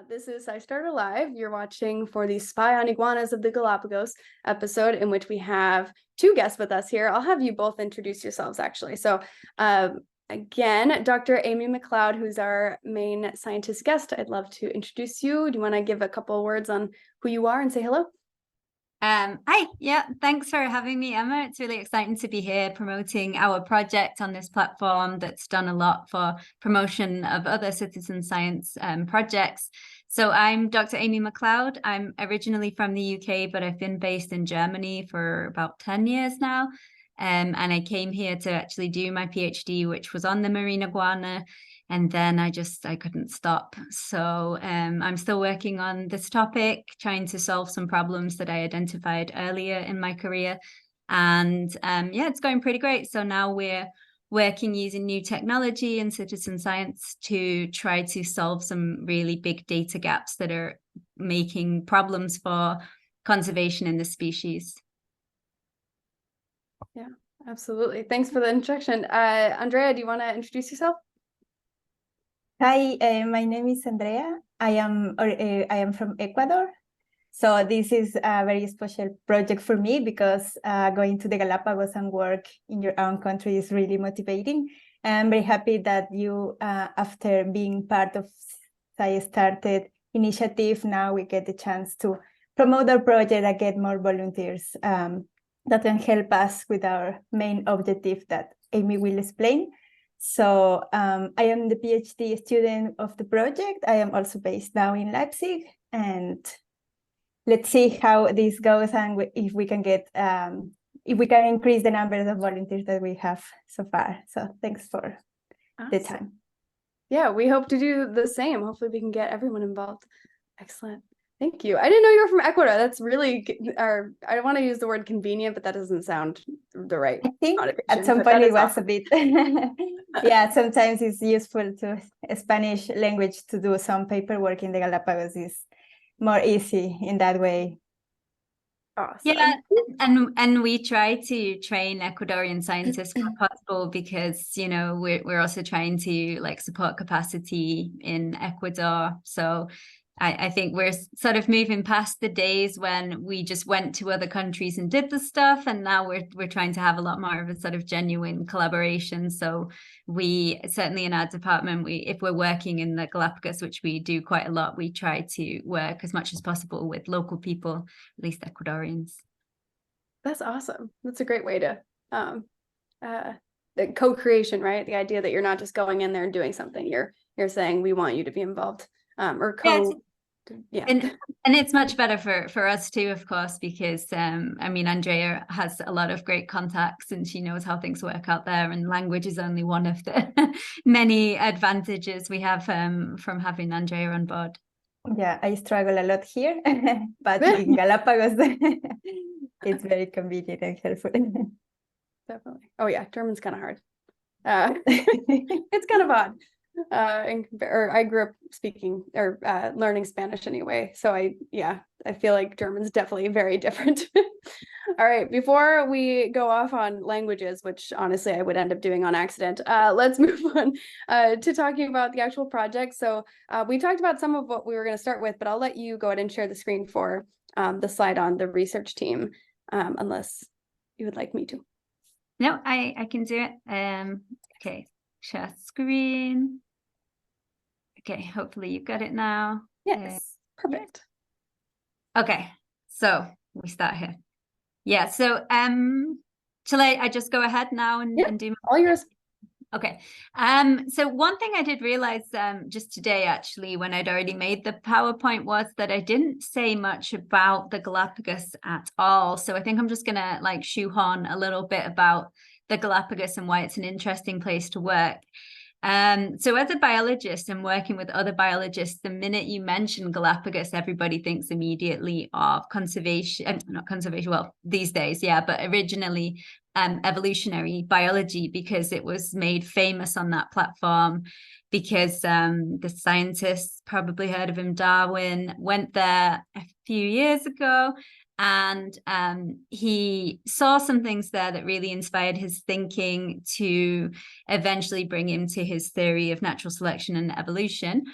This is SciStarter Live. You're watching for the Spy on Iguanas of the Galapagos episode, in which we have two guests with us here. I'll have you both introduce yourselves, actually. So, again, Dr. Amy MacLeod, who's our main scientist guest. I'd love to introduce you. Do you want to give a couple of words on who you are and say hello? Hi, yeah, thanks for having me, Emma. It's really exciting to be here promoting our project on this platform that's done a lot for promotion of other citizen science projects. So I'm Dr. Amy MacLeod. I'm originally from the UK, but I've been based in Germany for about 10 years now. And I came here to actually do my PhD, which was on the marine iguana. And then I couldn't stop. So I'm still working on this topic, trying to solve some problems that I identified earlier in my career. And yeah, it's going pretty great. So now we're working using new technology and citizen science to try to solve some really big data gaps that are making problems for conservation in the species. Yeah, absolutely. Thanks for the introduction. Andrea, do you want to introduce yourself? Hi, my name is Andrea. I am from Ecuador. So this is a very special project for me because going to the Galapagos and work in your own country is really motivating. I'm very happy that you, after being part of SciStarter initiative, now we get the chance to promote our project and get more volunteers that can help us with our main objective that Amy will explain. So I am the PhD student of the project. I am also based now in Leipzig, and let's see how this goes and if we can get if we can increase the numbers of volunteers that we have so far. So thanks for the time. Yeah, we hope to do the same. Hopefully we can get everyone involved. Excellent. Thank you. I didn't know you were from Ecuador. That's really, or I don't want to use the word convenient, but that doesn't sound the right. I think at some point it was a bit. Yeah, sometimes it's useful to Spanish language to do some paperwork in the Galapagos is more easy in that way. Awesome. Yeah, and we try to train Ecuadorian scientists where possible because, you know, we're also trying to like support capacity in Ecuador. So I think we're sort of moving past the days when we just went to other countries and did the stuff, and now we're trying to have a lot more of a sort of genuine collaboration. So we certainly in our department, if we're working in the Galapagos, which we do quite a lot, we try to work as much as possible with local people, at least Ecuadorians. That's awesome. That's a great way to the co-creation, right? The idea that you're not just going in there and doing something. You're saying we want you to be involved. Or yeah. And it's much better for us too, of course, because I mean, Andrea has a lot of great contacts and she knows how things work out there, and language is only one of the many advantages we have from having Andrea on board. Yeah, I struggle a lot here, but in Galapagos it's very convenient and helpful. Definitely. Oh yeah, German's kind of hard. It's kind of odd. I grew up speaking or learning Spanish anyway, so I feel like German's definitely very different. All right, before we go off on languages, which honestly I would end up doing on accident, let's move on to talking about the actual project. So we talked about some of what we were going to start with, but I'll let you go ahead and share the screen for the slide on the research team, unless you would like me to. No, I can do it. Okay. Share screen. Okay, hopefully you've got it now. Yes, perfect. Okay, so we start here. Yeah, so shall I just go ahead now and do all yours? Okay. So one thing I did realize just today, actually, when I'd already made the PowerPoint, was that I didn't say much about the Galapagos at all. So I think I'm just gonna like shoehorn a little bit about the Galapagos and why it's an interesting place to work. So as a biologist and working with other biologists, the minute you mention Galapagos, everybody thinks immediately of conservation, not conservation, well, these days, yeah, but originally evolutionary biology, because it was made famous on that platform, because the scientists, probably heard of him, Darwin, went there a few years ago. And he saw some things there that really inspired his thinking to eventually bring him to his theory of natural selection and evolution.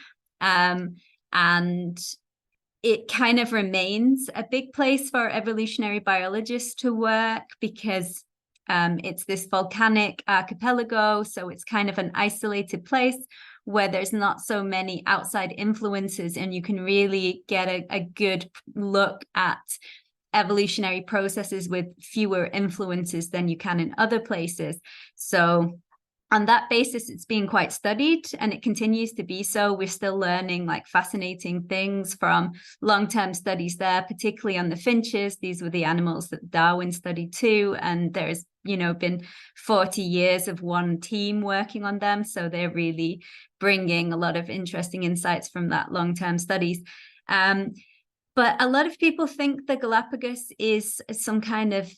And it kind of remains a big place for evolutionary biologists to work because it's this volcanic archipelago. So it's kind of an isolated place where there's not so many outside influences, and you can really get a good look at evolutionary processes with fewer influences than you can in other places. So on that basis, it's been quite studied, and it continues to be so. We're still learning like fascinating things from long-term studies there, particularly on the finches. These were the animals that Darwin studied too. And there's, been 40 years of one team working on them. So they're really bringing a lot of interesting insights from that long-term studies. But a lot of people think the Galapagos is some kind of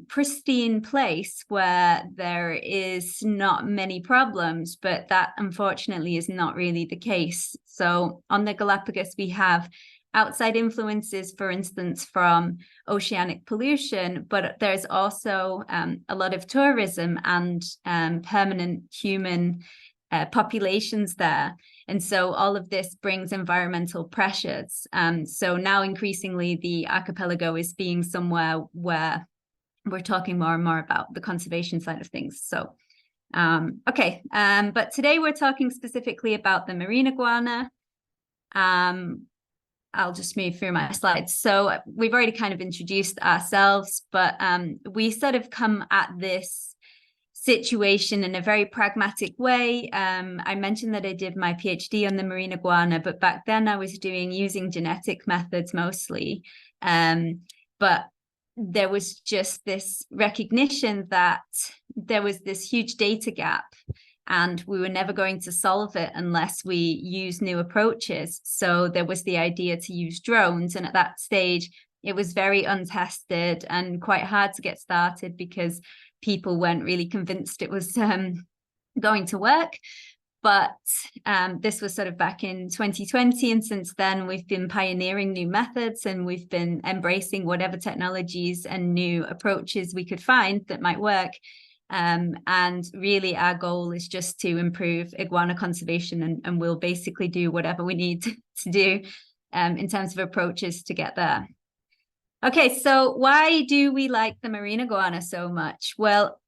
pristine place where there is not many problems, but that unfortunately is not really the case. So on the Galapagos, we have outside influences, for instance, from oceanic pollution, but there's also a lot of tourism and permanent human populations there. And so all of this brings environmental pressures. So now increasingly the archipelago is being somewhere where we're talking more and more about the conservation side of things. So, but today we're talking specifically about the marine iguana. I'll just move through my slides. So we've already kind of introduced ourselves, but we sort of come at this situation in a very pragmatic way. I mentioned that I did my PhD on the marine iguana, but back then I was using genetic methods mostly. But there was just this recognition that there was this huge data gap, and we were never going to solve it unless we use new approaches. So there was the idea to use drones. And at that stage, it was very untested and quite hard to get started because people weren't really convinced it was going to work. But this was sort of back in 2020. And since then, we've been pioneering new methods, and we've been embracing whatever technologies and new approaches we could find that might work. And really, our goal is just to improve iguana conservation, and we'll basically do whatever we need to do in terms of approaches to get there. Okay, so why do we like the marine iguana so much? Well,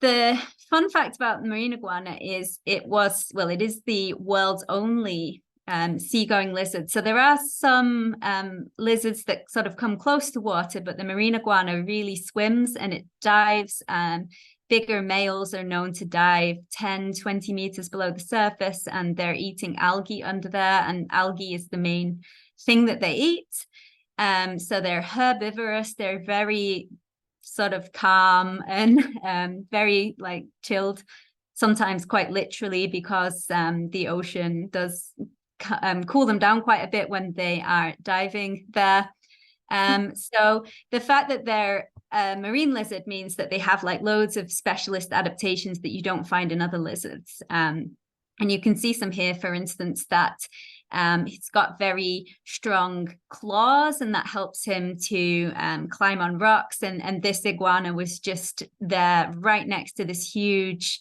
the fun fact about the marine iguana is it is the world's only seagoing lizard. So there are some lizards that sort of come close to water, but the marine iguana really swims and it dives. Bigger males are known to dive 10, 20 meters below the surface, and they're eating algae under there, and algae is the main thing that they eat. So they're herbivorous. They're very sort of calm and very like chilled, sometimes quite literally, because the ocean does cool them down quite a bit when they are diving there. So the fact that they're a marine lizard means that they have like loads of specialist adaptations that you don't find in other lizards. And you can see some here, for instance, that he's got very strong claws, and that helps him to climb on rocks. And this iguana was just there right next to this huge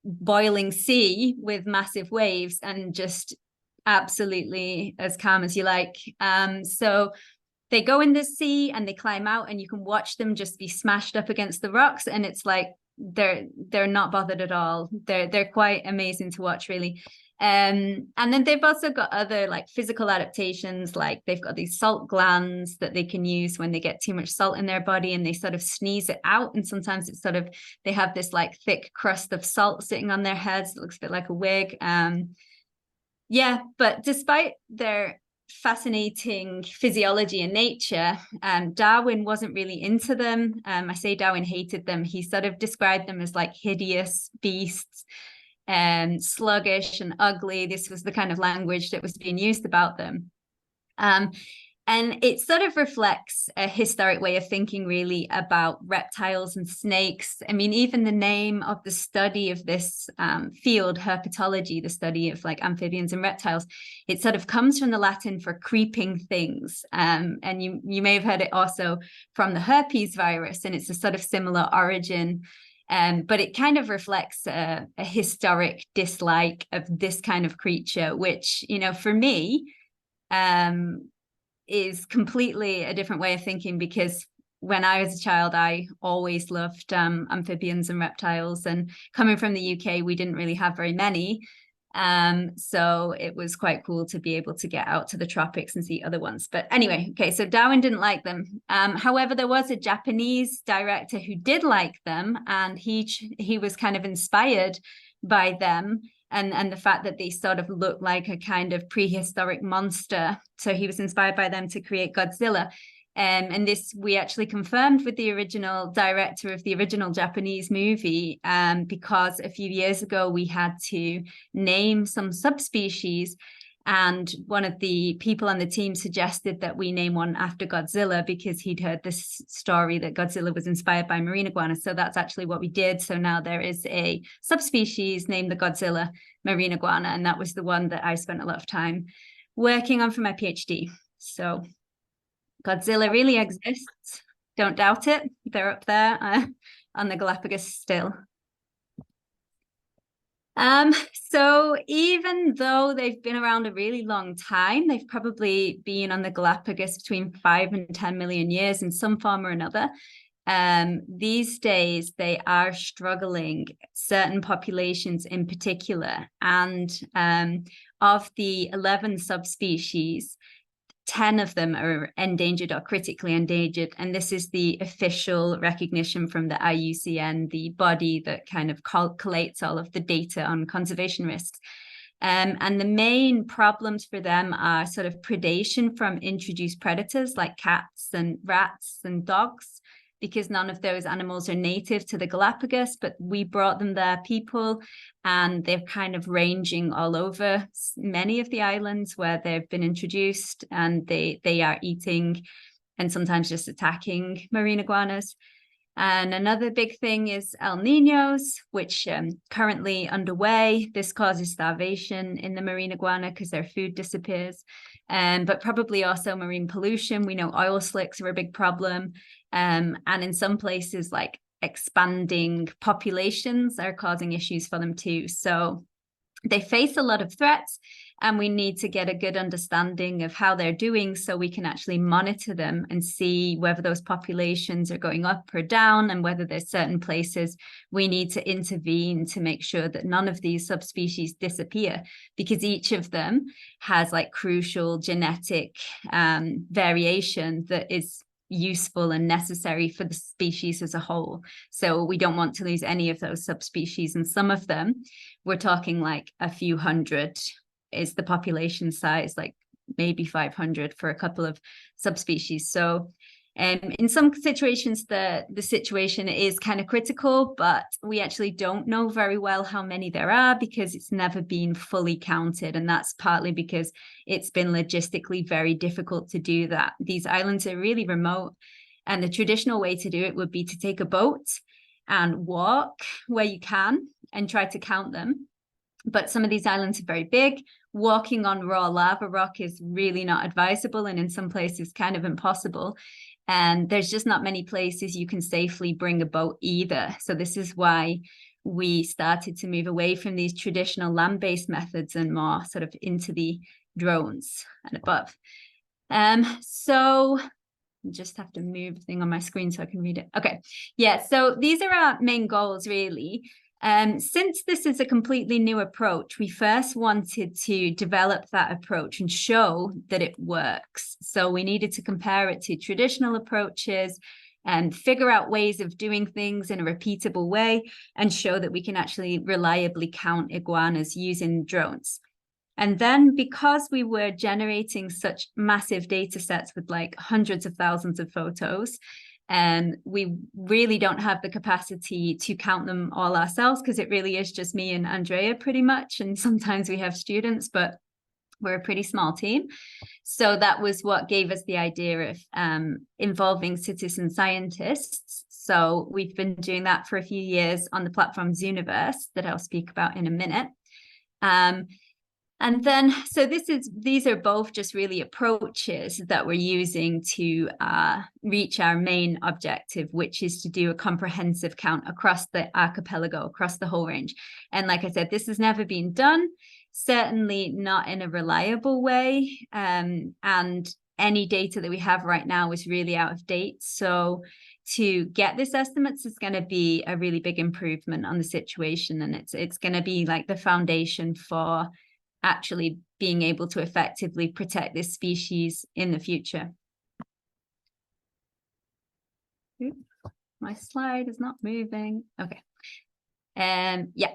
boiling sea with massive waves, and just absolutely as calm as you like. So they go in the sea and they climb out, and you can watch them just be smashed up against the rocks, and it's like they're not bothered at all. They're quite amazing to watch, really. And then they've also got other like physical adaptations, like they've got these salt glands that they can use when they get too much salt in their body, and they sort of sneeze it out. And sometimes it's sort of, they have this like thick crust of salt sitting on their heads. It looks a bit like a wig. But despite their fascinating physiology and nature, Darwin wasn't really into them. I say Darwin hated them. He sort of described them as like hideous beasts, and sluggish and ugly. This was the kind of language that was being used about them. And it sort of reflects a historic way of thinking, really, about reptiles and snakes. I mean, even the name of the study of this field, herpetology, the study of like amphibians and reptiles, it sort of comes from the Latin for creeping things. And you may have heard it also from the herpes virus, and it's a sort of similar origin. But it kind of reflects a historic dislike of this kind of creature, which, you know, for me, is completely a different way of thinking, because when I was a child, I always loved amphibians and reptiles, and coming from the UK, we didn't really have very many. So it was quite cool to be able to get out to the tropics and see other ones. But anyway, okay, so Darwin didn't like them. However, there was a Japanese director who did like them, and he was kind of inspired by them and the fact that they sort of look like a kind of prehistoric monster. So he was inspired by them to create Godzilla. And this we actually confirmed with the original director of the original Japanese movie, because a few years ago we had to name some subspecies, and one of the people on the team suggested that we name one after Godzilla because he'd heard this story that Godzilla was inspired by marine iguanas. So that's actually what we did. So now there is a subspecies named the Godzilla marine iguana, and that was the one that I spent a lot of time working on for my PhD. So Godzilla really exists. Don't doubt it. They're up there on the Galapagos still. So even though they've been around a really long time, they've probably been on the Galapagos between 5 and 10 million years in some form or another. These days, they are struggling, certain populations in particular. And of the 11 subspecies, 10 of them are endangered or critically endangered. And this is the official recognition from the IUCN, the body that kind of collates all of the data on conservation risks. And the main problems for them are sort of predation from introduced predators like cats and rats and dogs, because none of those animals are native to the Galapagos, but we brought them there, people, and they're kind of ranging all over many of the islands where they've been introduced, and they are eating and sometimes just attacking marine iguanas. And another big thing is El Niños, which currently underway. This causes starvation in the marine iguana because their food disappears, but probably also marine pollution. We know oil slicks are a big problem. And in some places, like expanding populations are causing issues for them too. So they face a lot of threats, and we need to get a good understanding of how they're doing so we can actually monitor them and see whether those populations are going up or down, and whether there's certain places we need to intervene to make sure that none of these subspecies disappear, because each of them has like crucial genetic variation that is useful and necessary for the species as a whole. So we don't want to lose any of those subspecies. And some of them, we're talking like a few hundred is the population size, like maybe 500 for a couple of subspecies. So in some situations, the situation is kind of critical, but we actually don't know very well how many there are because it's never been fully counted. And that's partly because it's been logistically very difficult to do that. These islands are really remote, and the traditional way to do it would be to take a boat and walk where you can and try to count them. But some of these islands are very big. Walking on raw lava rock is really not advisable, and in some places kind of impossible. And there's just not many places you can safely bring a boat either. So this is why we started to move away from these traditional land-based methods and more sort of into the drones and above. So I just have to move the thing on my screen so I can read it. Okay, yeah, so these are our main goals really. Since this is a completely new approach, we first wanted to develop that approach and show that it works. So we needed to compare it to traditional approaches and figure out ways of doing things in a repeatable way and show that we can actually reliably count iguanas using drones. And then because we were generating such massive data sets with like hundreds of thousands of photos, and we really don't have the capacity to count them all ourselves because it really is just me and Andrea pretty much. And sometimes we have students, but we're a pretty small team. So that was what gave us the idea of involving citizen scientists. So we've been doing that for a few years on the platform Zooniverse that I'll speak about in a minute. And then, so these are both just really approaches that we're using to reach our main objective, which is to do a comprehensive count across the archipelago, across the whole range. And like I said, this has never been done, certainly not in a reliable way. And any data that we have right now is really out of date. So to get this estimates is going to be a really big improvement on the situation. And it's going to be like the foundation for actually being able to effectively protect this species in the future. Oops, my slide is not moving. Okay. Yeah.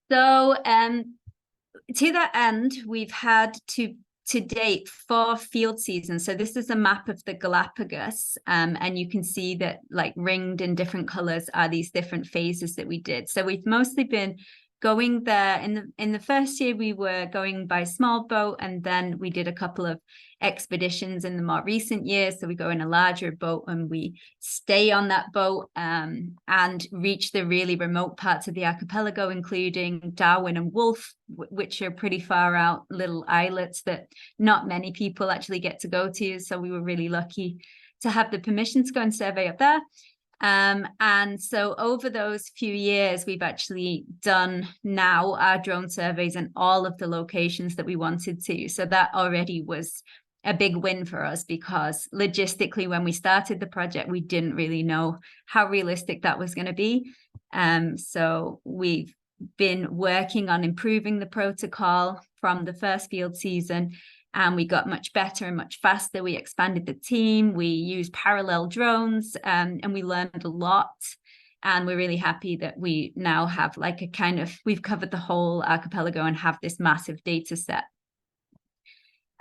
So to that end, we've had to date 4 field seasons. So this is a map of the Galapagos, and you can see that like ringed in different colors are these different phases that we did. So we've mostly been going there in the first year. We were going by small boat, and then we did a couple of expeditions in the more recent years. So we go in a larger boat and we stay on that boat and reach the really remote parts of the archipelago, including Darwin and Wolf, which are pretty far out little islets that not many people actually get to go to. So we were really lucky to have the permission to go and survey up there. And so over those few years, we've actually done now our drone surveys in all of the locations that we wanted to. So that already was a big win for us, because logistically, when we started the project, we didn't really know how realistic that was going to be. So we've been working on improving the protocol from the first field season, and we got much better and much faster. We expanded the team, we used parallel drones, and we learned a lot. And we're really happy that we now have like a kind of, we've covered the whole archipelago and have this massive data set.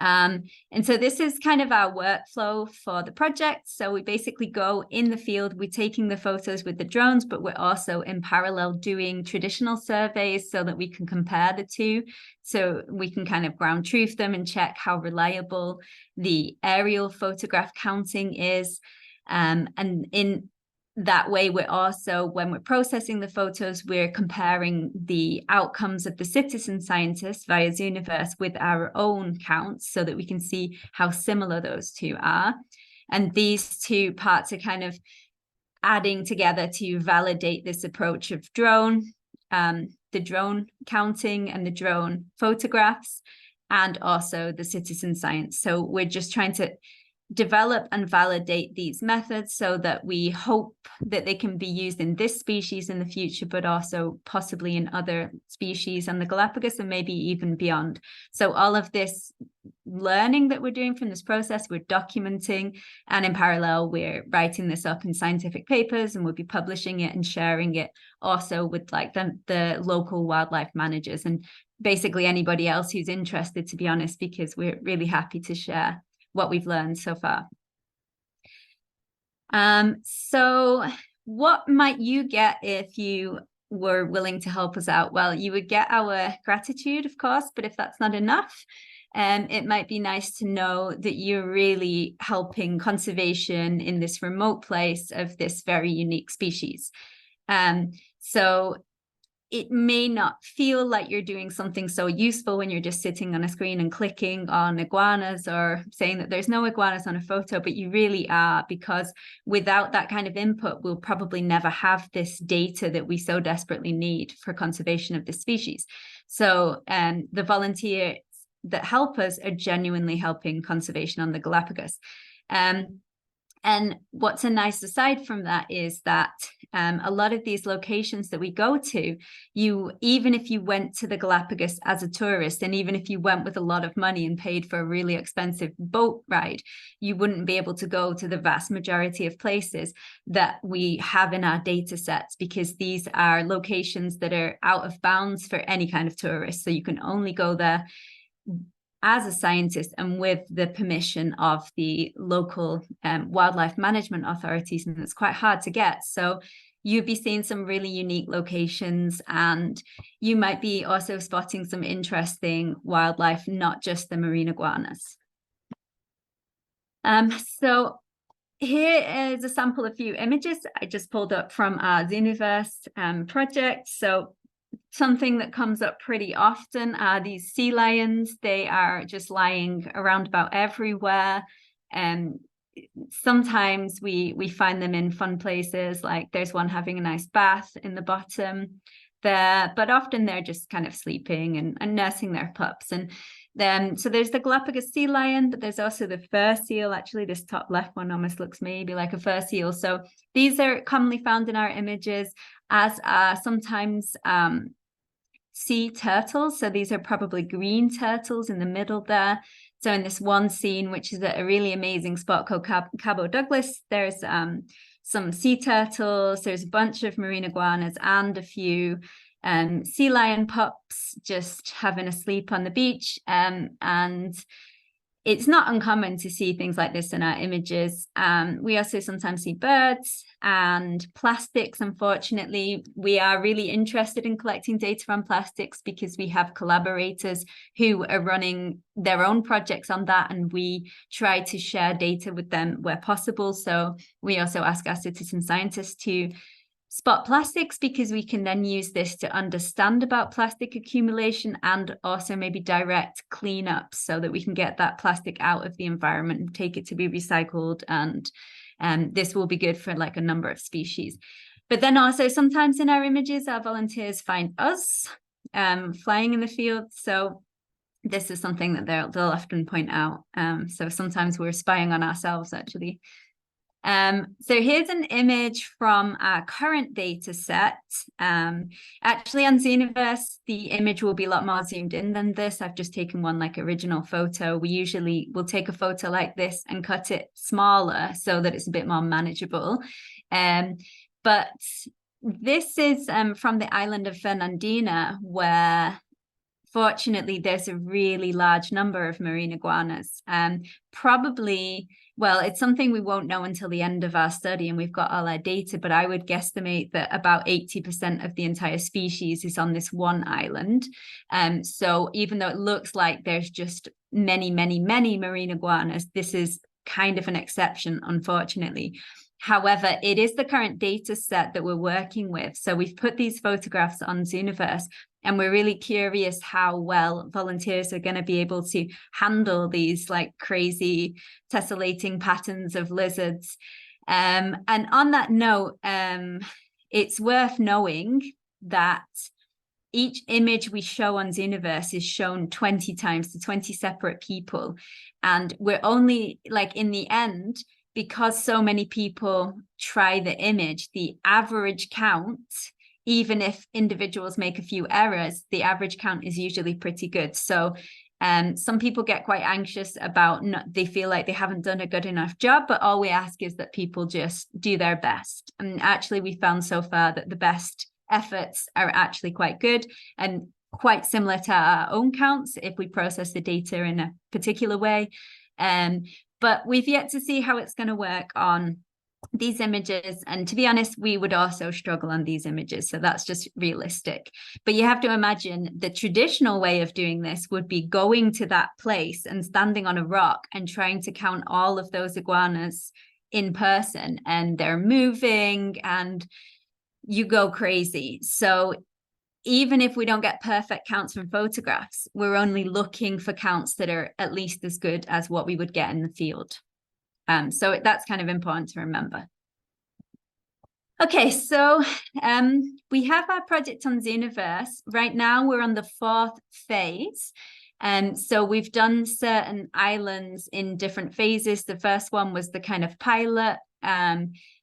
And so this is kind of our workflow for the project. So we basically go in the field, we're taking the photos with the drones, but we're also in parallel doing traditional surveys so that we can compare the two. So we can kind of ground truth them and check how reliable the aerial photograph counting is. And in that way, we're also, when we're processing the photos, we're comparing the outcomes of the citizen scientists via Zooniverse with our own counts so that we can see how similar those two are. And these two parts are kind of adding together to validate this approach of drone, the drone counting and the drone photographs, and also the citizen science. So we're just trying to develop and validate these methods so that we hope that they can be used in this species in the future, but also possibly in other species on the Galapagos and maybe even beyond. So all of this learning that we're doing from this process, we're documenting, and in parallel, we're writing this up in scientific papers, and we'll be publishing it and sharing it also with like the local wildlife managers and basically anybody else who's interested, to be honest, because we're really happy to share what we've learned so far. So what might you get if you were willing to help us out? Well, you would get our gratitude, of course, but if that's not enough, it might be nice to know that you're really helping conservation in this remote place of this very unique species. So it may not feel like you're doing something so useful when you're just sitting on a screen and clicking on iguanas or saying that there's no iguanas on a photo, but you really are, because without that kind of input, we'll probably never have this data that we so desperately need for conservation of this species. So the volunteers that help us are genuinely helping conservation on the Galapagos. And what's a nice aside from that is that a lot of these locations that we go to, even if you went to the Galapagos as a tourist, and even if you went with a lot of money and paid for a really expensive boat ride, you wouldn't be able to go to the vast majority of places that we have in our data sets, because these are locations that are out of bounds for any kind of tourist. So you can only go there as a scientist and with the permission of the local wildlife management authorities, and it's quite hard to get. So you'd be seeing some really unique locations, and you might be also spotting some interesting wildlife, not just the marine iguanas. So here is a sample of few images I just pulled up from our Zooniverse project. So something that comes up pretty often are these sea lions. They are just lying around about everywhere. And sometimes we find them in fun places, like there's one having a nice bath in the bottom there, but often they're just kind of sleeping and nursing their pups. And then, so there's the Galapagos sea lion, but there's also the fur seal. Actually, this top left one almost looks maybe like a fur seal. So these are commonly found in our images, as are sometimes sea turtles. So these are probably green turtles in the middle there. So in this one scene, which is a really amazing spot called Cabo Douglas, there's some sea turtles, there's a bunch of marine iguanas and a few sea lion pups just having a sleep on the beach. And it's not uncommon to see things like this in our images. We also sometimes see birds and plastics. Unfortunately, we are really interested in collecting data on plastics because we have collaborators who are running their own projects on that, and we try to share data with them where possible. So we also ask our citizen scientists to spot plastics, because we can then use this to understand about plastic accumulation and also maybe direct cleanup so that we can get that plastic out of the environment and take it to be recycled. And this will be good for like a number of species. But then also sometimes in our images, our volunteers find us flying in the field. So this is something that they'll often point out. So sometimes we're spying on ourselves, actually. So here's an image from our current data set. Actually on Zooniverse, the image will be a lot more zoomed in than this. I've just taken one like original photo. We usually will take a photo like this and cut it smaller so that it's a bit more manageable. But this is from the island of Fernandina, where fortunately there's a really large number of marine iguanas. Probably, well, it's something we won't know until the end of our study and we've got all our data, but I would guesstimate that about 80% of the entire species is on this one island. So even though it looks like there's just many, many, many marine iguanas, this is kind of an exception, unfortunately. However, it is the current data set that we're working with. So we've put these photographs on Zooniverse, and we're really curious how well volunteers are going to be able to handle these like crazy tessellating patterns of lizards. And on that note, it's worth knowing that each image we show on Zooniverse is shown 20 times to 20 separate people. And we're only like in the end, because so many people try the image, the average count, even if individuals make a few errors, the average count is usually pretty good. So some people get quite anxious about, they feel like they haven't done a good enough job, but all we ask is that people just do their best. And actually we found so far that the best efforts are actually quite good and quite similar to our own counts if we process the data in a particular way. But we've yet to see how it's going to work on these images. And to be honest, we would also struggle on these images. So that's just realistic. But you have to imagine the traditional way of doing this would be going to that place and standing on a rock and trying to count all of those iguanas in person. And they're moving and you go crazy. So even if we don't get perfect counts from photographs, we're only looking for counts that are at least as good as what we would get in the field. So that's kind of important to remember. Okay, so we have our project on Zooniverse. Right now, we're on the 4th phase. So we've done certain islands in different phases. The first one was the kind of pilot.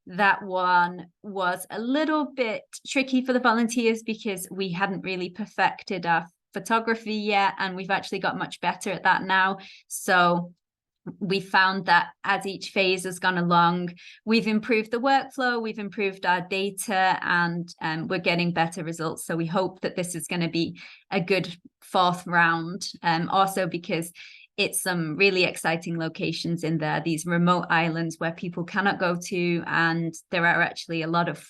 That one was a little bit tricky for the volunteers because we hadn't really perfected our photography yet, and we've actually got much better at that now. So we found that as each phase has gone along, we've improved the workflow, we've improved our data, and we're getting better results. So we hope that this is going to be a good 4th round, also because it's some really exciting locations in there, these remote islands where people cannot go to, and there are actually a lot of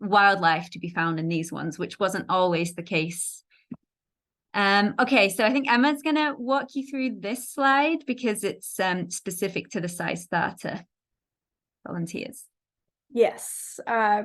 wildlife to be found in these ones, which wasn't always the case. Okay, so I think Emma's going to walk you through this slide because it's specific to the SciStarter volunteers. Yes,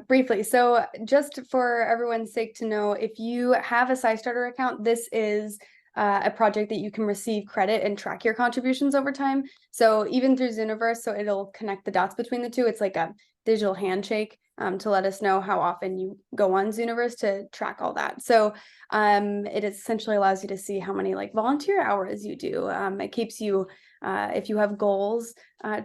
briefly. So just for everyone's sake to know, if you have a SciStarter account, this is a project that you can receive credit and track your contributions over time. So even through Zooniverse, so it'll connect the dots between the two. It's like a digital handshake to let us know how often you go on Zooniverse to track all that. So it essentially allows you to see how many like volunteer hours you do. It keeps you, if you have goals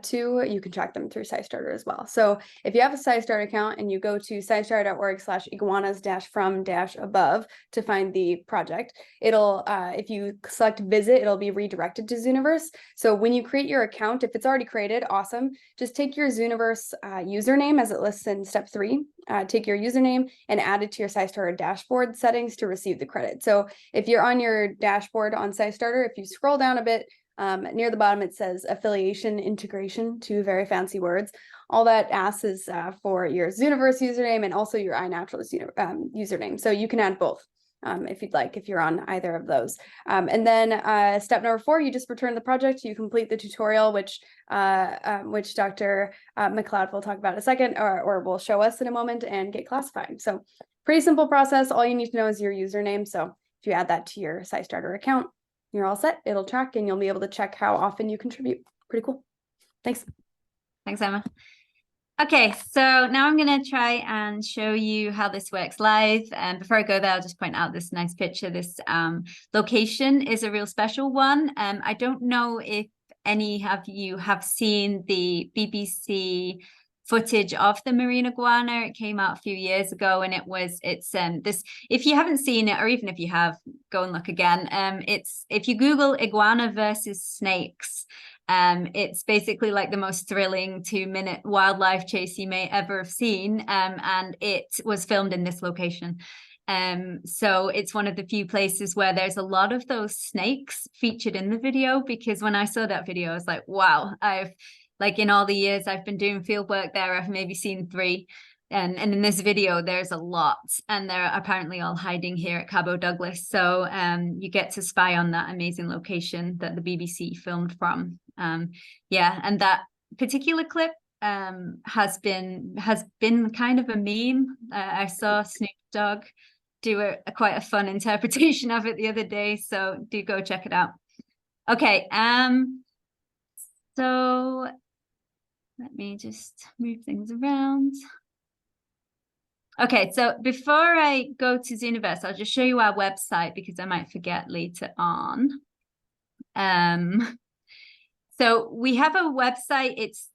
too, you can track them through SciStarter as well. So if you have a SciStarter account and you go to scistarter.org/iguanas-from-above to find the project, it'll, if you select visit, it'll be redirected to Zooniverse. So when you create your account, if it's already created, awesome. Just take your Zooniverse username as it lists in step 3. Take your username and add it to your SciStarter dashboard settings to receive the credit. So if you're on your dashboard on SciStarter, if you scroll down a bit, near the bottom, it says affiliation integration, 2 very fancy words. All that asks is for your Zooniverse username and also your iNaturalist username. So you can add both if you'd like, if you're on either of those. And then step number 4, you just return the project. You complete the tutorial, which Dr. MacLeod will talk about in a second, or will show us in a moment, and get classified. So pretty simple process. All you need to know is your username. So if you add that to your SciStarter account, you're all set. It'll track and you'll be able to check how often you contribute. Pretty cool. Thanks. Thanks, Emma. Okay, so now I'm going to try and show you how this works live. And before I go there, I'll just point out this nice picture. This location is a real special one. I don't know if any of you have seen the BBC footage of the marine iguana. It came out a few years ago, and it's this, if you haven't seen it, or even if you have, go and look again. It's, if you Google iguana versus snakes, it's basically like the most thrilling 2-minute wildlife chase you may ever have seen, and it was filmed in this location. So it's one of the few places where there's a lot of those snakes featured in the video, because when I saw that video, I was like, wow, like in all the years I've been doing field work there, I've maybe seen 3. And in this video, there's a lot, and they're apparently all hiding here at Cabo Douglas. So you get to spy on that amazing location that the BBC filmed from. Yeah, and that particular clip has been kind of a meme. I saw Snoop Dogg do quite a fun interpretation of it the other day, so do go check it out. Okay, so let me just move things around. Okay, so before I go to Zooniverse, I'll just show you our website because I might forget later on. So we have a website. It's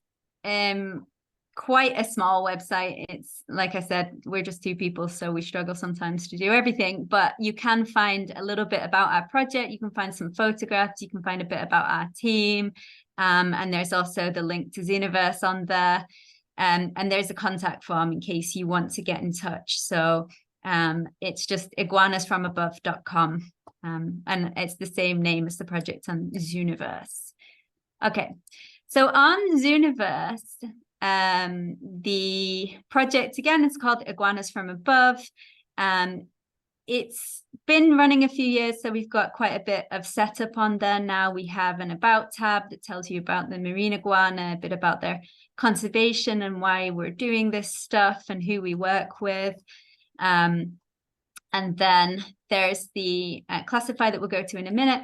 quite a small website. It's, like I said, we're just 2 people, so we struggle sometimes to do everything, but you can find a little bit about our project. You can find some photographs. You can find a bit about our team. And there's also the link to Zooniverse on there. And there's a contact form in case you want to get in touch. So it's just iguanasfromabove.com. And it's the same name as the project on Zooniverse. Okay, so on Zooniverse, the project again is called Iguanas from Above. It's been running a few years, so we've got quite a bit of setup on there now. We have an About tab that tells you about the marine iguana, a bit about their conservation and why we're doing this stuff and who we work with. And then there's the classify that we'll go to in a minute.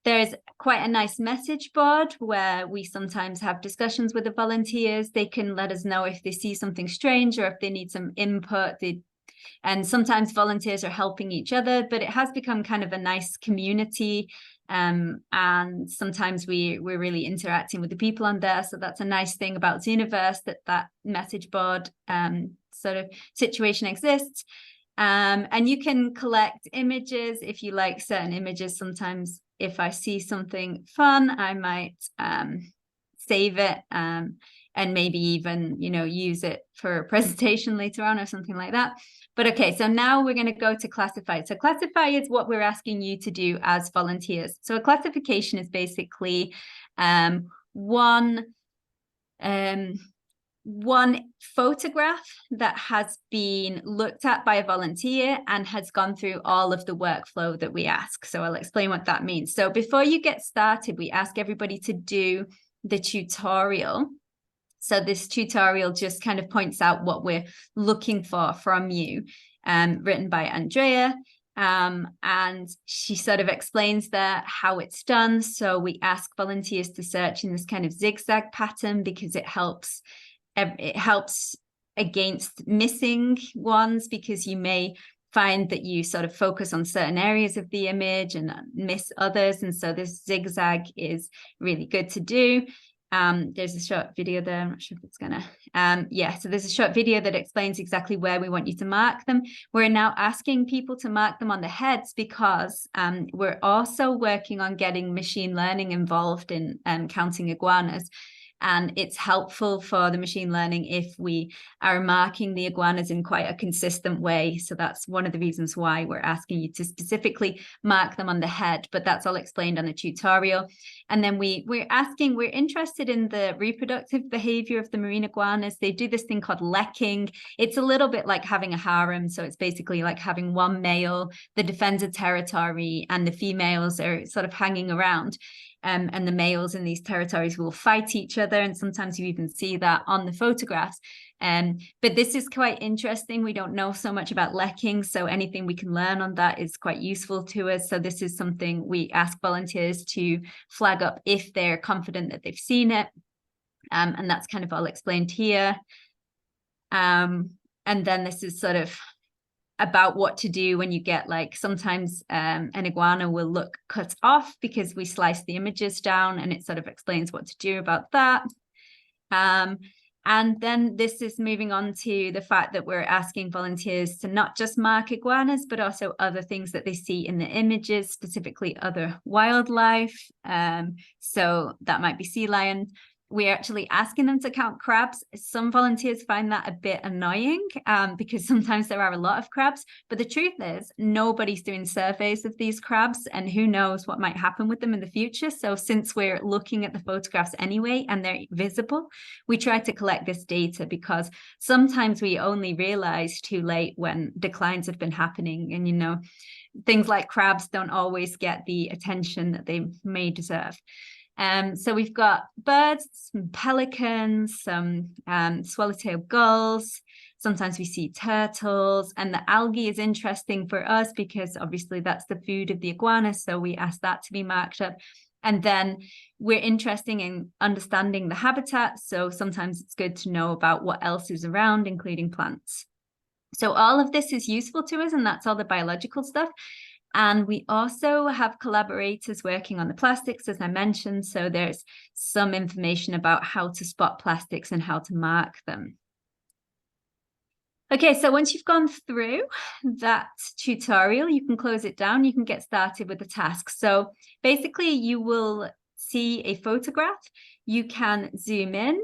There's quite a nice message board where we sometimes have discussions with the volunteers. They can let us know if they see something strange or if they need some input. And sometimes volunteers are helping each other, but it has become kind of a nice community. And sometimes we're really interacting with the people on there. So that's a nice thing about Zooniverse, that message board sort of situation exists. And you can collect images if you like certain images. Sometimes if I see something fun, I might save it and maybe even, use it for a presentation later on or something like that. But okay, so now we're going to go to classify. So classify is what we're asking you to do as volunteers. So a classification is basically one photograph that has been looked at by a volunteer and has gone through all of the workflow that we ask. So I'll explain what that means. So before you get started, we ask everybody to do the tutorial. So this tutorial just kind of points out what we're looking for from you, written by Andrea. And she sort of explains there how it's done. So we ask volunteers to search in this kind of zigzag pattern because it helps against missing ones, because you may find that you sort of focus on certain areas of the image and miss others. And so this zigzag is really good to do. There's a short video there. I'm not sure if it's gonna, so there's a short video that explains exactly where we want you to mark them. We're now asking people to mark them on the heads because we're also working on getting machine learning involved in counting iguanas. And it's helpful for the machine learning if we are marking the iguanas in quite a consistent way. So that's one of the reasons why we're asking you to specifically mark them on the head, but that's all explained on the tutorial. And then we're interested in the reproductive behavior of the marine iguanas. They do this thing called lekking. It's a little bit like having a harem. So it's basically like having one male that defends a territory and the females are sort of hanging around. And the males in these territories will fight each other. And sometimes you even see that on the photographs. But this is quite interesting. We don't know so much about lekking, so anything we can learn on that is quite useful to us. So this is something we ask volunteers to flag up if they're confident that they've seen it. And that's kind of all explained here. And then this is sort of about what to do when you get, like, sometimes an iguana will look cut off because we slice the images down, and it sort of explains what to do about that. And then this is moving on to the fact that we're asking volunteers to not just mark iguanas, but also other things that they see in the images, specifically other wildlife. So that might be sea lion. We're actually asking them to count crabs. Some volunteers find that a bit annoying because sometimes there are a lot of crabs, but the truth is nobody's doing surveys of these crabs, and who knows what might happen with them in the future. So since we're looking at the photographs anyway and they're visible, we try to collect this data because sometimes we only realize too late when declines have been happening. And, you know, things like crabs don't always get the attention that they may deserve. So we've got birds, some pelicans, some swallowtail gulls. Sometimes we see turtles, and the algae is interesting for us because obviously that's the food of the iguana. So we ask that to be marked up. And then we're interested in understanding the habitat. So sometimes it's good to know about what else is around, including plants. So all of this is useful to us, and that's all the biological stuff. And we also have collaborators working on the plastics, as I mentioned. So there's some information about how to spot plastics and how to mark them. Okay, so once you've gone through that tutorial, you can close it down. You can get started with the task. So basically, you will see a photograph. You can zoom in.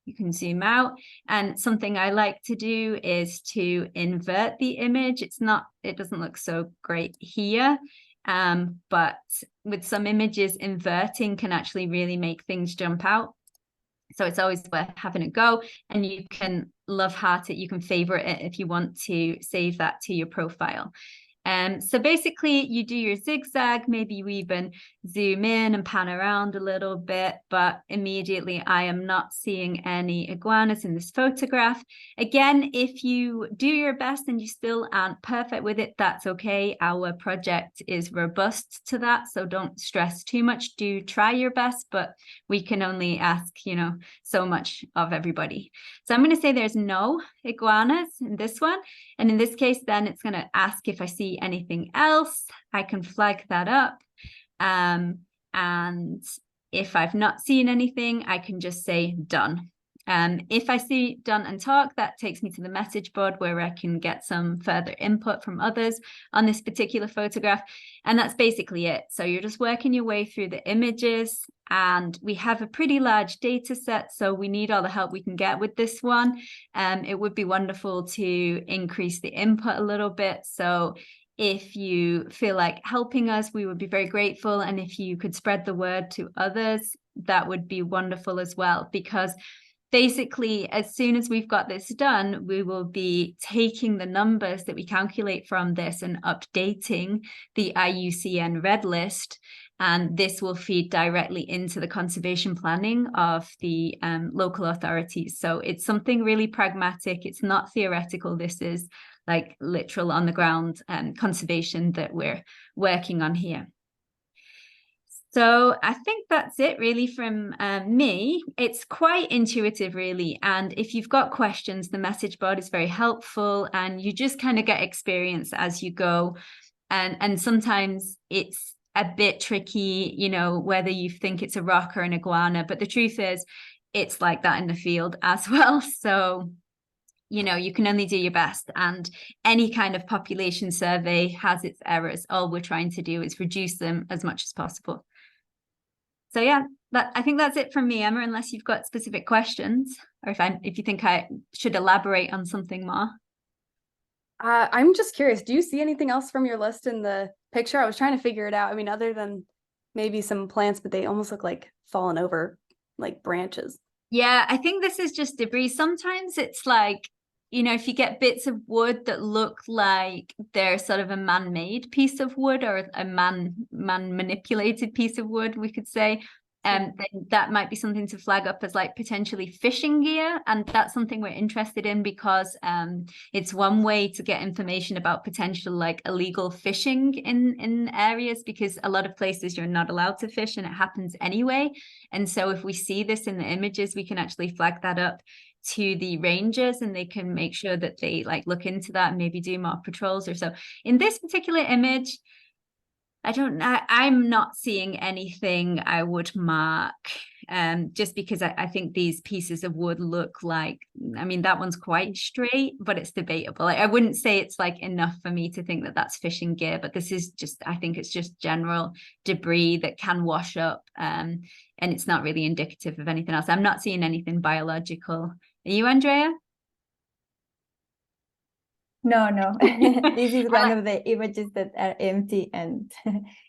You can zoom out, and something I like to do is to invert the image. It doesn't look so great here, but with some images, inverting can actually really make things jump out. So it's always worth having a go, and you can love heart it. You can favorite it if you want to save that to your profile. So basically you do your zigzag, maybe you even zoom in and pan around a little bit, but immediately I am not seeing any iguanas in this photograph. Again, if you do your best and you still aren't perfect with it, that's okay. Our project is robust to that, so don't stress too much. Do try your best, but we can only ask, so much of everybody. So I'm going to say there's no iguanas in this one. And in this case, then it's going to ask if I see anything else. I can flag that up. And if I've not seen anything, I can just say done. If I see done and talk, that takes me to the message board where I can get some further input from others on this particular photograph. And that's basically it. So you're just working your way through the images, and we have a pretty large data set, so we need all the help we can get with this one. It would be wonderful to increase the input a little bit. So if you feel like helping us, we would be very grateful. And if you could spread the word to others, that would be wonderful as well, because basically, as soon as we've got this done, we will be taking the numbers that we calculate from this and updating the IUCN Red List. And this will feed directly into the conservation planning of the local authorities. So it's something really pragmatic. It's not theoretical. This is like literal on the ground conservation that we're working on here. So I think that's it really from me. It's quite intuitive really. And if you've got questions, the message board is very helpful and you just kind of get experience as you go. And sometimes it's a bit tricky, you know, whether you think it's a rock or an iguana, but the truth is it's like that in the field as well. So, you know, you can only do your best, and any kind of population survey has its errors. All we're trying to do is reduce them as much as possible. So yeah, I think that's it from me, Emma, unless you've got specific questions, or if you think I should elaborate on something more. I'm just curious, do you see anything else from your list in the picture? I was trying to figure it out. I mean, other than maybe some plants, but they almost look like fallen over, like branches. Yeah, I think this is just debris. Sometimes it's like, you know, if you get bits of wood that look like they're sort of a man-made piece of wood or a man-manipulated piece of wood, we could say, then that might be something to flag up as like potentially fishing gear. And that's something we're interested in because it's one way to get information about potential like illegal fishing in areas, because a lot of places you're not allowed to fish and it happens anyway. And so if we see this in the images, we can actually flag that up to the rangers and they can make sure that they like look into that and maybe do more patrols or so. In this particular image, I'm not seeing anything I would mark, just because I think these pieces of wood look like, I mean, that one's quite straight, but it's debatable. I wouldn't say it's like enough for me to think that that's fishing gear, but this is just, I think it's just general debris that can wash up, and it's not really indicative of anything else. I'm not seeing anything biological. Are you, Andrea? No. This is one of the images that are empty, and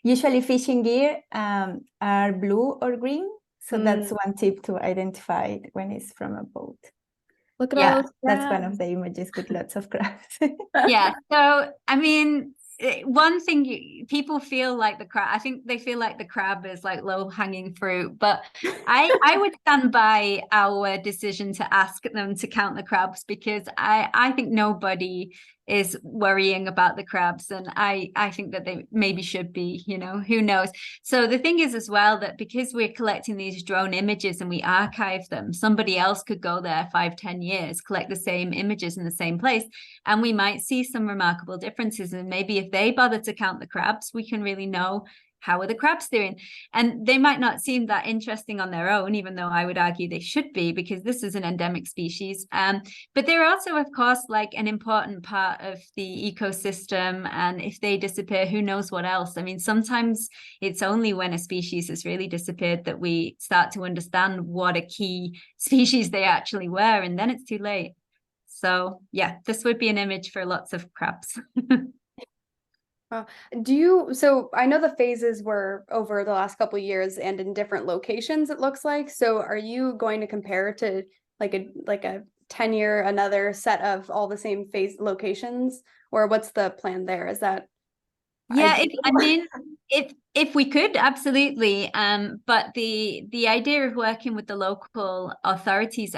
usually fishing gear are blue or green. So that's one tip to identify when it's from a boat. Look at all those crabs. That's one of the images with lots of crabs. Yeah. So, I mean, one thing people feel like the crab, I think they feel like the crab is like low hanging fruit, but I would stand by our decision to ask them to count the crabs, because I think nobody is worrying about the crabs, and I think that they maybe should be, you know, who knows. So the thing is as well that because we're collecting these drone images and we archive them, somebody else could go there 5-10 years, collect the same images in the same place, and we might see some remarkable differences. And maybe if they bother to count the crabs, we can really know how are the crabs doing. And they might not seem that interesting on their own, even though I would argue they should be, because this is an endemic species. But they're also, of course, like an important part of the ecosystem. And if they disappear, who knows what else? I mean, sometimes it's only when a species has really disappeared that we start to understand what a key species they actually were, and then it's too late. So yeah, this would be an image for lots of crabs. So I know the phases were over the last couple of years and in different locations, it looks like. So are you going to compare to like a 10-year, another set of all the same phase locations, or what's the plan there? Is that if we could, absolutely. But the idea of working with the local authorities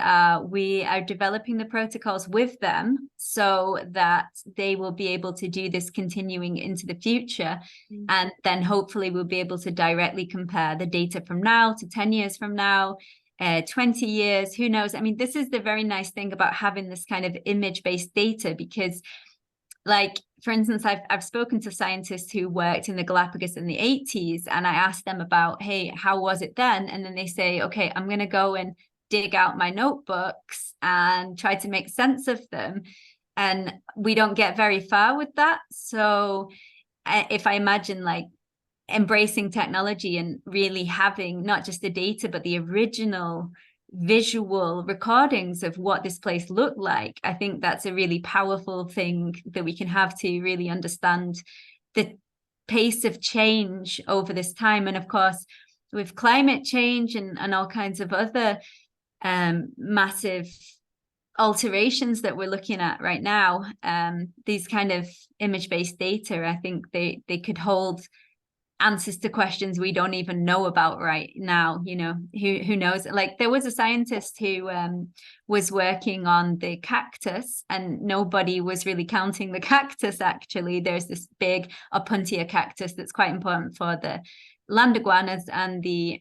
we are developing the protocols with them so that they will be able to do this continuing into the future. And then hopefully we'll be able to directly compare the data from now to 10 years from now, 20 years, who knows? I mean, this is the very nice thing about having this kind of image-based data, because like, for instance, I've spoken to scientists who worked in the Galapagos in the 80s, and I asked them about, hey, how was it then? And then they say, okay, I'm going to go and dig out my notebooks and try to make sense of them. And we don't get very far with that. So if I imagine like embracing technology and really having not just the data, but the original visual recordings of what this place looked like, I think that's a really powerful thing that we can have to really understand the pace of change over this time. And of course, with climate change and all kinds of other massive alterations that we're looking at right now, these kind of image-based data, I think they could hold answers to questions we don't even know about right now. You know, who knows? Like there was a scientist who was working on the cactus, and nobody was really counting the cactus. Actually, there's this big opuntia cactus that's quite important for the land iguanas and the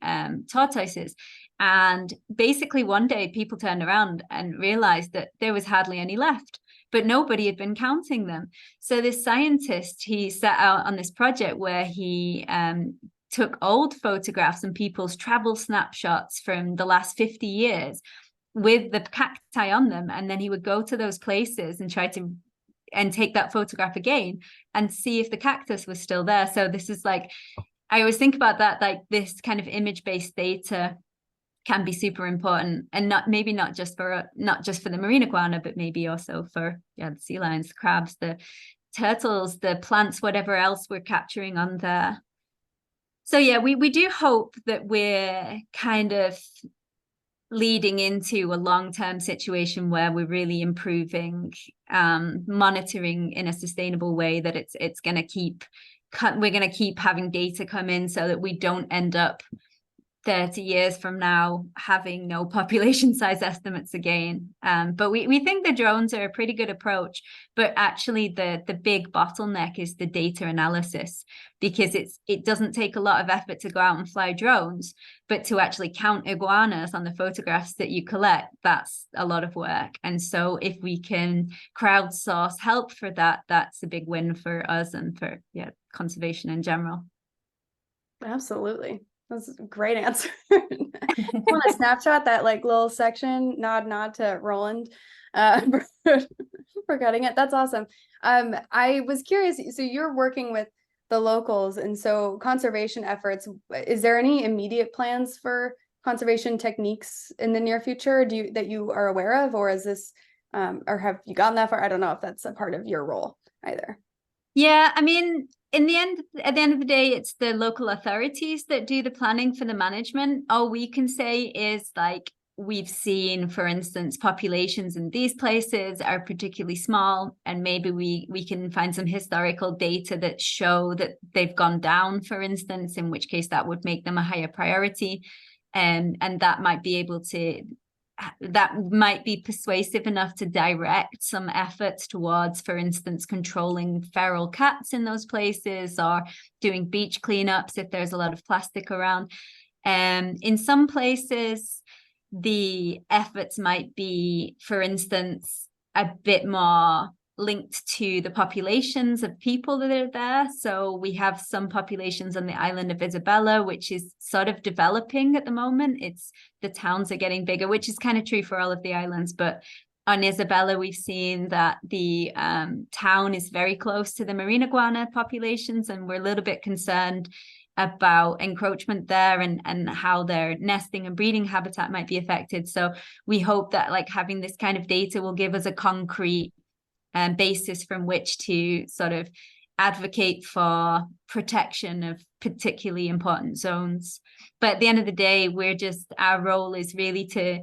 tortoises. And basically one day people turned around and realized that there was hardly any left, but nobody had been counting them. So this scientist, he set out on this project where he took old photographs and people's travel snapshots from the last 50 years with the cacti on them. And then he would go to those places and try to take that photograph again and see if the cactus was still there. So this is like, I always think about that, like this kind of image-based data can be super important, and not just for the marine iguana, but maybe also for the sea lions, the crabs, the turtles, the plants, whatever else we're capturing on there. So yeah, we do hope that we're kind of leading into a long-term situation where we're really improving monitoring in a sustainable way, that it's going to keep, we're going to keep having data come in so that we don't end up 30 years from now having no population size estimates again. But we think the drones are a pretty good approach, but actually the big bottleneck is the data analysis, because it doesn't take a lot of effort to go out and fly drones, but to actually count iguanas on the photographs that you collect, that's a lot of work. And so if we can crowdsource help for that, that's a big win for us and for conservation in general. Absolutely. That's a great answer. I want to snapshot that like little section, nod to Roland for cutting it. That's awesome. I was curious, so you're working with the locals, and so conservation efforts, is there any immediate plans for conservation techniques in the near future that you are aware of, or is this or have you gotten that far? I don't know if that's a part of your role either. Yeah, I mean, at the end of the day, it's the local authorities that do the planning for the management. All we can say is like, we've seen, for instance, populations in these places are particularly small, and maybe we can find some historical data that show that they've gone down, for instance, in which case that would make them a higher priority. And that might be persuasive enough to direct some efforts towards, for instance, controlling feral cats in those places, or doing beach cleanups if there's a lot of plastic around. In some places, the efforts might be, for instance, a bit more linked to the populations of people that are there. So we have some populations on the island of Isabella, which is sort of developing at the moment. The towns are getting bigger, which is kind of true for all of the islands. But on Isabella, we've seen that the town is very close to the marine iguana populations, and we're a little bit concerned about encroachment there and how their nesting and breeding habitat might be affected. So we hope that like having this kind of data will give us a concrete basis from which to sort of advocate for protection of particularly important zones. But at the end of the day, our role is really to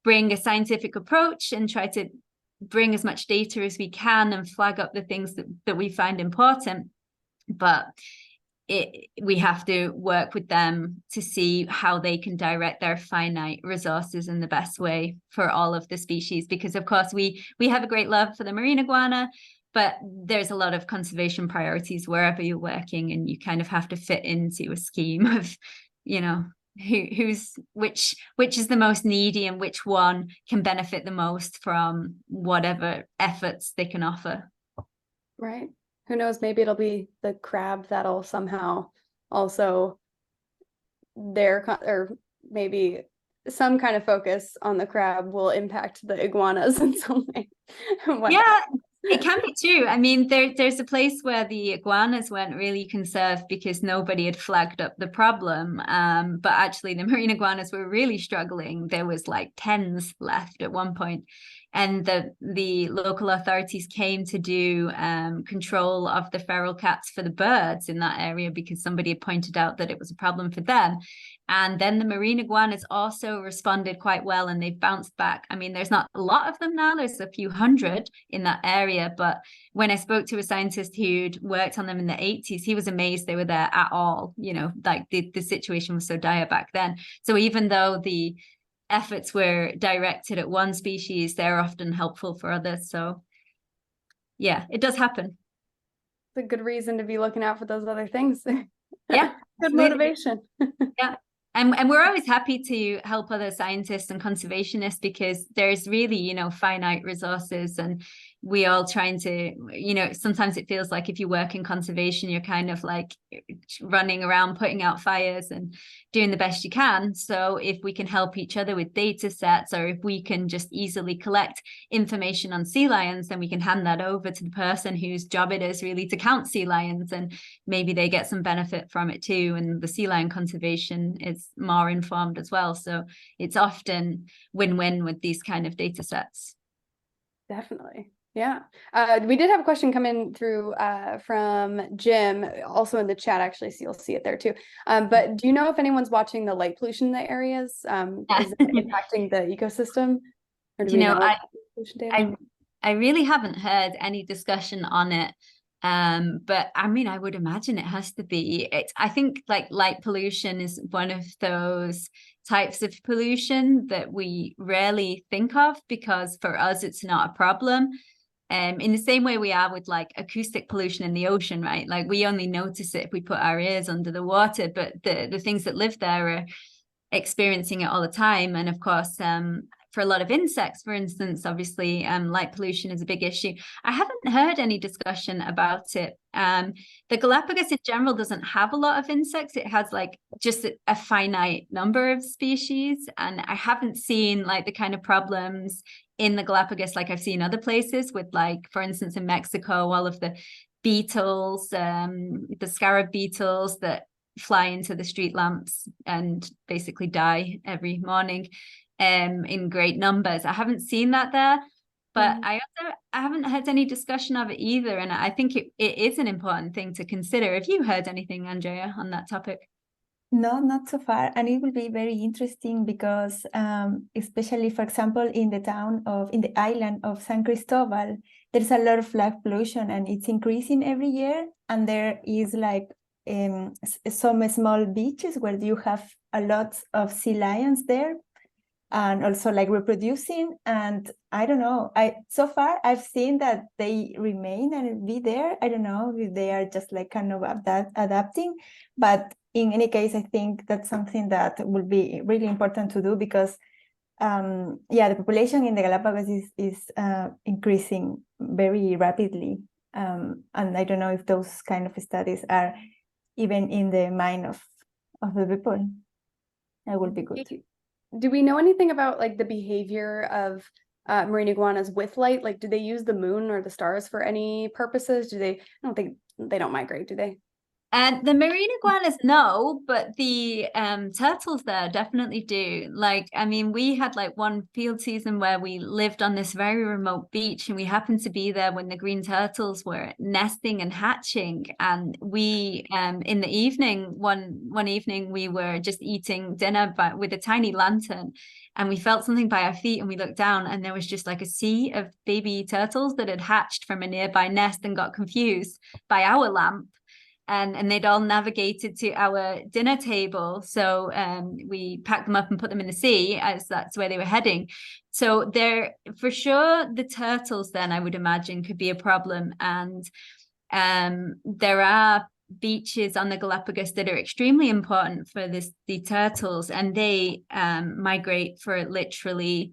bring a scientific approach and try to bring as much data as we can and flag up the things that we find important. But we have to work with them to see how they can direct their finite resources in the best way for all of the species. Because of course we have a great love for the marine iguana, but there's a lot of conservation priorities wherever you're working, and you kind of have to fit into a scheme of, which is the most needy and which one can benefit the most from whatever efforts they can offer. Right. Who knows, maybe it'll be the crab that'll somehow also or maybe some kind of focus on the crab will impact the iguanas in some way. Yeah, it can be too. I mean, there's a place where the iguanas weren't really conserved because nobody had flagged up the problem. But actually the marine iguanas were really struggling. There was like tens left at one point. And the local authorities came to do control of the feral cats for the birds in that area because somebody had pointed out that it was a problem for them. And then the marine iguanas also responded quite well, and they've bounced back. I mean, there's not a lot of them now. There's a few hundred in that area. But when I spoke to a scientist who'd worked on them in the 80s, he was amazed they were there at all. You know, like the situation was so dire back then. So even though the efforts were directed at one species, they're often helpful for others. So yeah, it does happen. It's a good reason to be looking out for those other things. Yeah. Good motivation. Yeah. And we're always happy to help other scientists and conservationists, because there's really, you know, finite resources, and we all trying to, you know, sometimes it feels like if you work in conservation, you're kind of like running around putting out fires and doing the best you can. So if we can help each other with data sets, or if we can just easily collect information on sea lions, then we can hand that over to the person whose job it is really to count sea lions, and maybe they get some benefit from it too. And the sea lion conservation is more informed as well. So it's often win-win with these kind of data sets. Definitely. Yeah. We did have a question come in through from Jim, also in the chat, actually, so you'll see it there too. But do you know if anyone's watching the light pollution in the areas? Is it impacting the ecosystem? Or do we know I really haven't heard any discussion on it. But I mean, I would imagine it has to be. I think like light pollution is one of those types of pollution that we rarely think of, because for us it's not a problem. In the same way we are with like acoustic pollution in the ocean, right? Like we only notice it if we put our ears under the water, but the things that live there are experiencing it all the time. And of course, for a lot of insects, for instance, obviously, light pollution is a big issue. I haven't heard any discussion about it. The Galapagos in general doesn't have a lot of insects. It has like just a finite number of species. And I haven't seen like the kind of problems in the Galapagos like I've seen other places with, like, for instance, in Mexico, all of the beetles, the scarab beetles that fly into the street lamps and basically die every morning in great numbers. I haven't seen that there, but I haven't heard any discussion of it either. And I think it is an important thing to consider. Have you heard anything, Andrea, on that topic? No, not so far. And it will be very interesting because especially, for example, in the island of San Cristobal, there's a lot of light pollution and it's increasing every year. And there is like some small beaches where you have a lot of sea lions there, and also like reproducing. And I don't know, so far I've seen that they remain and be there. I don't know if they are just like kind of adapting, but in any case, I think that's something that will be really important to do, because the population in the Galapagos is increasing very rapidly. And I don't know if those kind of studies are even in the mind of the people. That would be good. Do we know anything about like the behavior of marine iguanas with light? Like, do they use the moon or the stars for any purposes? I don't think they don't migrate, do they? And the marine iguanas, no, but the turtles there definitely do. Like, I mean, we had like one field season where we lived on this very remote beach, and we happened to be there when the green turtles were nesting and hatching. And we, in the evening, one evening, we were just eating dinner with a tiny lantern, and we felt something by our feet, and we looked down, and there was just like a sea of baby turtles that had hatched from a nearby nest and got confused by our lamp. And they'd all navigated to our dinner table. So we packed them up and put them in the sea, as that's where they were heading. So they're, for sure, the turtles then, I would imagine, could be a problem. And there are beaches on the Galapagos that are extremely important for the turtles, and they migrate for literally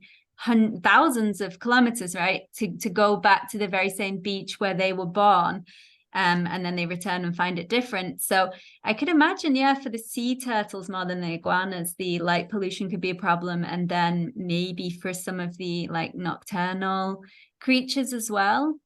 thousands of kilometers, right, to go back to the very same beach where they were born. And then they return and find it different. So I could imagine, for the sea turtles more than the iguanas, the light pollution could be a problem. And then maybe for some of the like nocturnal creatures as well.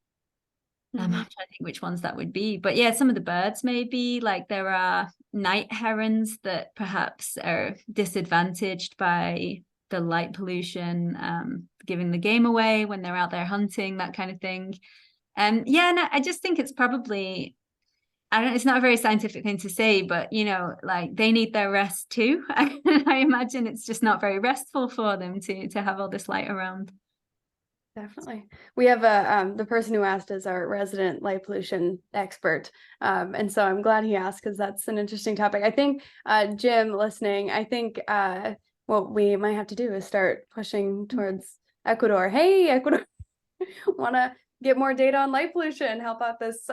I'm trying to think which ones that would be. But some of the birds maybe, like there are night herons that perhaps are disadvantaged by the light pollution, giving the game away when they're out there hunting, that kind of thing. And I just think it's probably I don't, it's not a very scientific thing to say, but like they need their rest too. I imagine it's just not very restful for them to have all this light around. Definitely. We have the person who asked is our resident light pollution expert. And so I'm glad he asked, because that's an interesting topic. I think Jim listening, I think what we might have to do is start pushing towards Ecuador. Hey, Ecuador, want to get more data on light pollution, help out this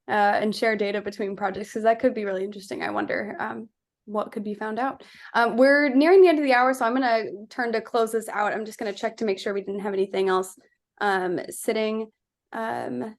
and share data between projects, because that could be really interesting. I wonder what could be found out. We're nearing the end of the hour, so I'm going to turn to close this out. I'm just going to check to make sure we didn't have anything else sitting. There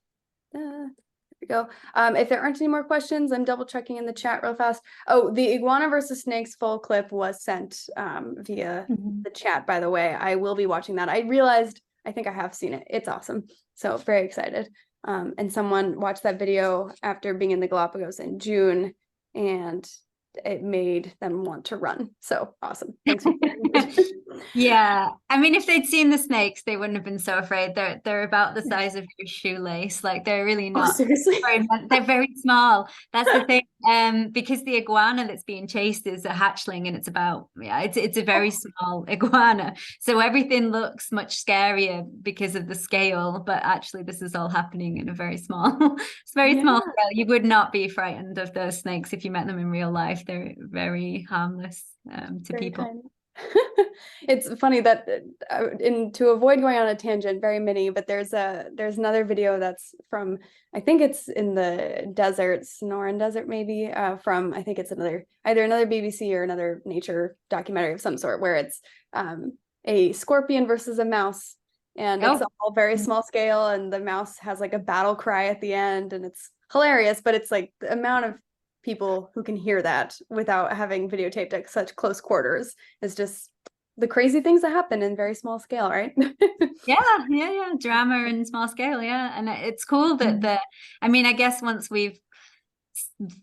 we go. If there aren't any more questions, I'm double checking in the chat real fast. Oh, the iguana versus snakes full clip was sent via the chat, by the way. I will be watching that. I realized, I think I have seen it. It's awesome. So very excited. And someone watched that video after being in the Galapagos in June, and it made them want to run. So awesome. Thanks for Yeah, I mean, if they'd seen the snakes, they wouldn't have been so afraid. They're about the size of your shoelace. Like, they're really not. Seriously? They're very small. That's the thing. Because the iguana that's being chased is a hatchling, and it's a very small iguana. So everything looks much scarier because of the scale, but actually this is all happening in a very small, small scale. You would not be frightened of those snakes if you met them in real life. They're very harmless to people. Tiny. It's funny that to avoid going on a tangent, very mini, but there's another video that's from, I think it's in the desert, Sonoran Desert maybe, from, I think it's either another BBC or another nature documentary of some sort, where it's a scorpion versus a mouse, and it's all very small scale, and the mouse has like a battle cry at the end, and it's hilarious, but it's like the amount of people who can hear that without having videotaped at such close quarters is just the crazy things that happen in very small scale, right? yeah, drama in small scale. Yeah, and it's cool that I mean, I guess once we've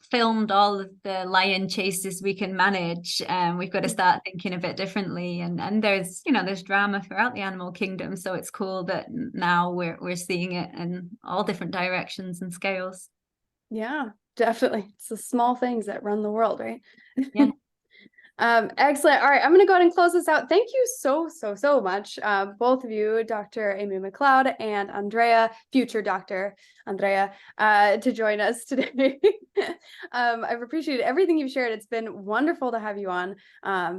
filmed all of the lion chases we can manage, we've got to start thinking a bit differently, and there's drama throughout the animal kingdom, so it's cool that now we're seeing it in all different directions and scales. Yeah, definitely. It's the small things that run the world, right? Yeah. Excellent. All right, I'm going to go ahead and close this out. Thank you so much, both of you, Dr. Amy MacLeod and Andrea, future Dr. Andrea, to join us today. I've appreciated everything you've shared. It's been wonderful to have you on.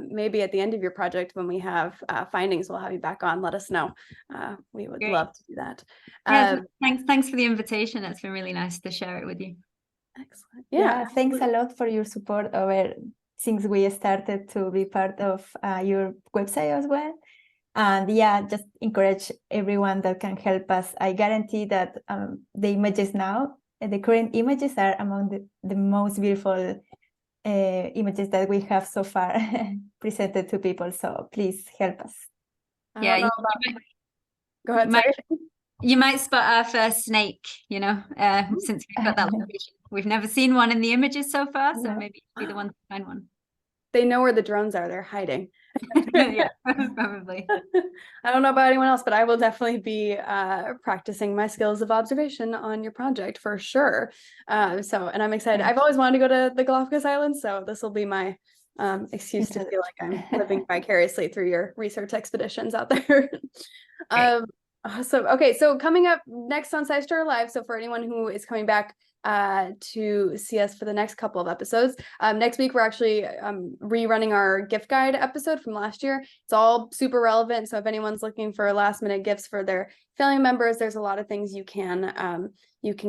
Maybe at the end of your project, when we have findings, we'll have you back on. Let us know. We would love to do that. Thanks for the invitation. It's been really nice to share it with you. Excellent. Yeah, thanks a lot for your support since we started to be part of your website as well. And yeah, just encourage everyone that can help us. I guarantee that the images now, the current images are among the most beautiful images that we have so far presented to people. So please help us. Yeah, go ahead. Sorry. You might spot our first snake, since we've got that location. We've never seen one in the images so far, so maybe you'll be the one to find one. They know where the drones are. They're hiding. Yeah, probably. I don't know about anyone else, but I will definitely be practicing my skills of observation on your project for sure. And I'm excited. I've always wanted to go to the Galapagos Islands, so this will be my excuse to feel like I'm living vicariously through your research expeditions out there. Awesome. Okay, so coming up next on SciStarter Live, so for anyone who is coming back to see us for the next couple of episodes, next week we're actually rerunning our gift guide episode from last year. It's all super relevant, so if anyone's looking for last minute gifts for their family members, there's a lot of things you can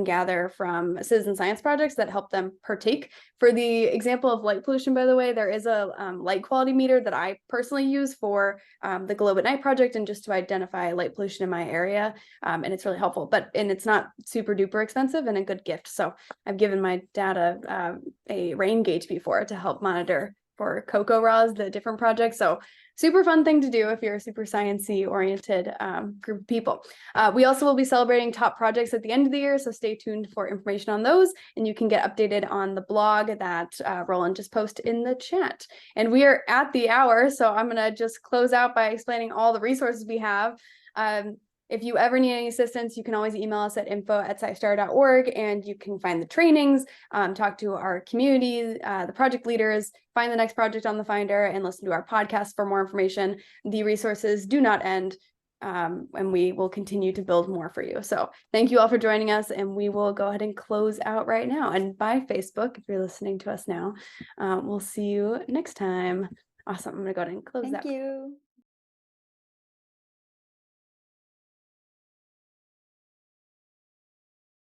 gather from citizen science projects that help them partake. For the example of light pollution, by the way, there is a light quality meter that I personally use for the Globe at Night project, and just to identify light pollution in my area, and it's really helpful, and it's not super duper expensive and a good gift. So I've given my dad a rain gauge before to help monitor for cocoa raws, the different projects. So super fun thing to do if you're a super sciencey oriented group of people. We also will be celebrating top projects at the end of the year, so stay tuned for information on those, and you can get updated on the blog that Roland just posted in the chat. And we are at the hour, so I'm gonna just close out by explaining all the resources we have. If you ever need any assistance, you can always email us at info@scistarter.org, and you can find the trainings, talk to our community, the project leaders, find the next project on the Finder, and listen to our podcast for more information. The resources do not end, and we will continue to build more for you. So thank you all for joining us, and we will go ahead and close out right now. And bye, Facebook, if you're listening to us now. We'll see you next time. Awesome. I'm going to go ahead and close that. Thank you.